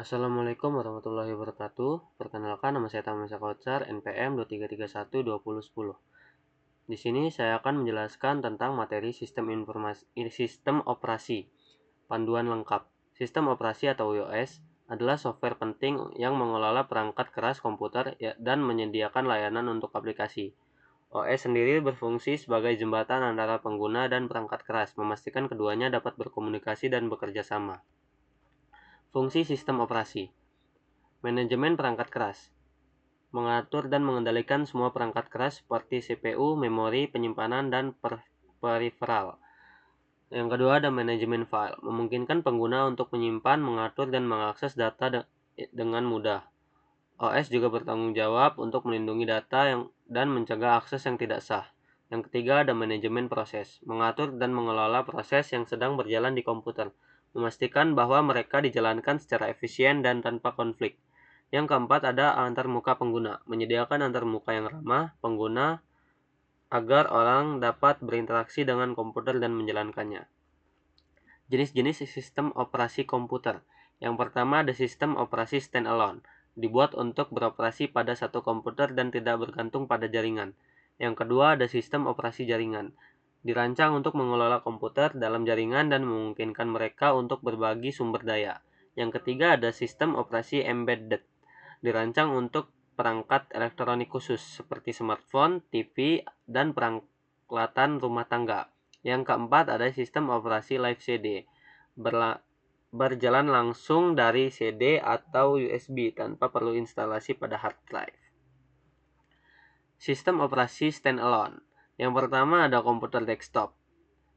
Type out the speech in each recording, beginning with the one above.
Assalamualaikum warahmatullahi wabarakatuh. Perkenalkan, nama saya Tamansyah Kautsar, NPM 23312010. Di sini saya akan menjelaskan tentang materi sistem operasi. Panduan lengkap. Sistem operasi atau OS adalah software penting yang mengelola perangkat keras komputer dan menyediakan layanan untuk aplikasi. OS sendiri berfungsi sebagai jembatan antara pengguna dan perangkat keras, memastikan keduanya dapat berkomunikasi dan bekerja sama. Fungsi sistem operasi. Manajemen perangkat keras. Mengatur dan mengendalikan semua perangkat keras seperti CPU, memori, penyimpanan, dan peripheral. Yang kedua ada manajemen file. Memungkinkan pengguna untuk menyimpan, mengatur, dan mengakses data dengan mudah. OS juga bertanggung jawab untuk melindungi data dan mencegah akses yang tidak sah. Yang ketiga ada manajemen proses. Mengatur dan mengelola proses yang sedang berjalan di komputer. Memastikan bahwa mereka dijalankan secara efisien dan tanpa konflik. Yang keempat ada antarmuka pengguna, menyediakan antarmuka yang ramah pengguna agar orang dapat berinteraksi dengan komputer dan menjalankannya. Jenis-jenis sistem operasi komputer. Yang pertama ada sistem operasi standalone, dibuat untuk beroperasi pada satu komputer dan tidak bergantung pada jaringan. Yang kedua ada sistem operasi jaringan, dirancang untuk mengelola komputer dalam jaringan dan memungkinkan mereka untuk berbagi sumber daya. Yang ketiga ada sistem operasi embedded, dirancang untuk perangkat elektronik khusus seperti smartphone, TV, dan peralatan rumah tangga. Yang keempat ada sistem operasi live CD, berjalan langsung dari CD atau USB tanpa perlu instalasi pada hard drive. Sistem operasi standalone. Yang pertama ada komputer desktop,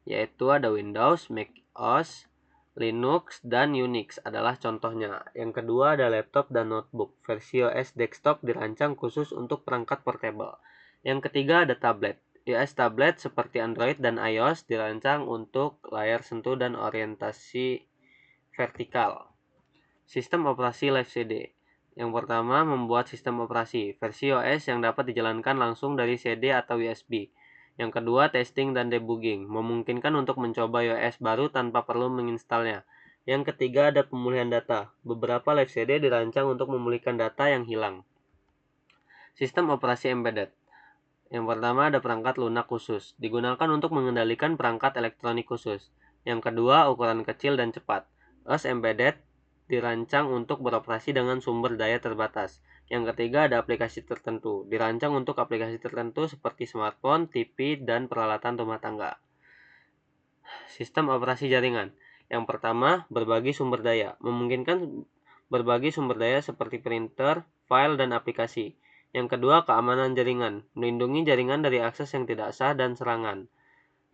yaitu ada Windows, Mac OS, Linux, dan Unix adalah contohnya. Yang kedua ada laptop dan notebook. Versi OS desktop dirancang khusus untuk perangkat portable. Yang ketiga ada tablet. OS tablet seperti Android dan iOS dirancang untuk layar sentuh dan orientasi vertikal. Sistem operasi live CD. Yang pertama membuat sistem operasi versi OS yang dapat dijalankan langsung dari CD atau USB. Yang kedua, testing dan debugging, memungkinkan untuk mencoba iOS baru tanpa perlu menginstalnya. Yang ketiga, ada pemulihan data. Beberapa live CD dirancang untuk memulihkan data yang hilang. Sistem operasi embedded. Yang pertama, ada perangkat lunak khusus, digunakan untuk mengendalikan perangkat elektronik khusus. Yang kedua, ukuran kecil dan cepat. OS embedded dirancang untuk beroperasi dengan sumber daya terbatas. Yang ketiga ada aplikasi tertentu, dirancang untuk aplikasi tertentu seperti smartphone, TV, dan peralatan rumah tangga. Sistem operasi jaringan. Yang pertama, berbagi sumber daya, memungkinkan berbagi sumber daya seperti printer, file, dan aplikasi. Yang kedua, keamanan jaringan, melindungi jaringan dari akses yang tidak sah dan serangan.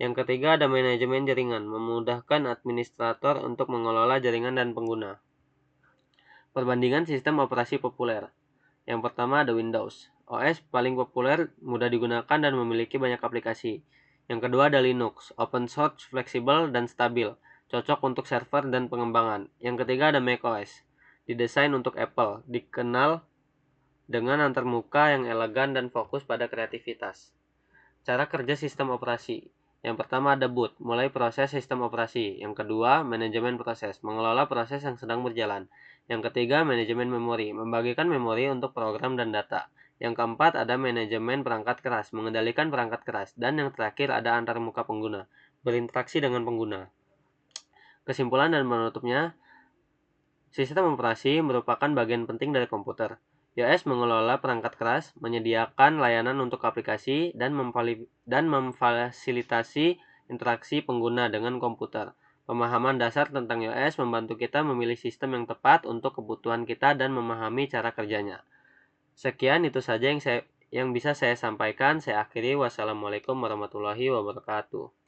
Yang ketiga ada manajemen jaringan, memudahkan administrator untuk mengelola jaringan dan pengguna. Perbandingan sistem operasi populer. Yang pertama ada Windows. OS paling populer, mudah digunakan dan memiliki banyak aplikasi. Yang kedua ada Linux, open source, fleksibel, dan stabil, cocok untuk server dan pengembangan. Yang ketiga ada macOS, didesain untuk Apple, dikenal dengan antarmuka yang elegan dan fokus pada kreativitas. Cara kerja sistem operasi. Yang pertama ada boot, mulai proses sistem operasi. Yang kedua, manajemen proses, mengelola proses yang sedang berjalan. Yang ketiga, manajemen memori, membagikan memori untuk program dan data. Yang keempat, ada manajemen perangkat keras, mengendalikan perangkat keras. Dan yang terakhir, ada antarmuka pengguna, berinteraksi dengan pengguna. Kesimpulan dan menutupnya, sistem operasi merupakan bagian penting dari komputer. iOS mengelola perangkat keras, menyediakan layanan untuk aplikasi, dan memfasilitasi interaksi pengguna dengan komputer. Pemahaman dasar tentang iOS membantu kita memilih sistem yang tepat untuk kebutuhan kita dan memahami cara kerjanya. Sekian itu saja yang bisa saya sampaikan. Saya akhiri. Wassalamualaikum warahmatullahi wabarakatuh.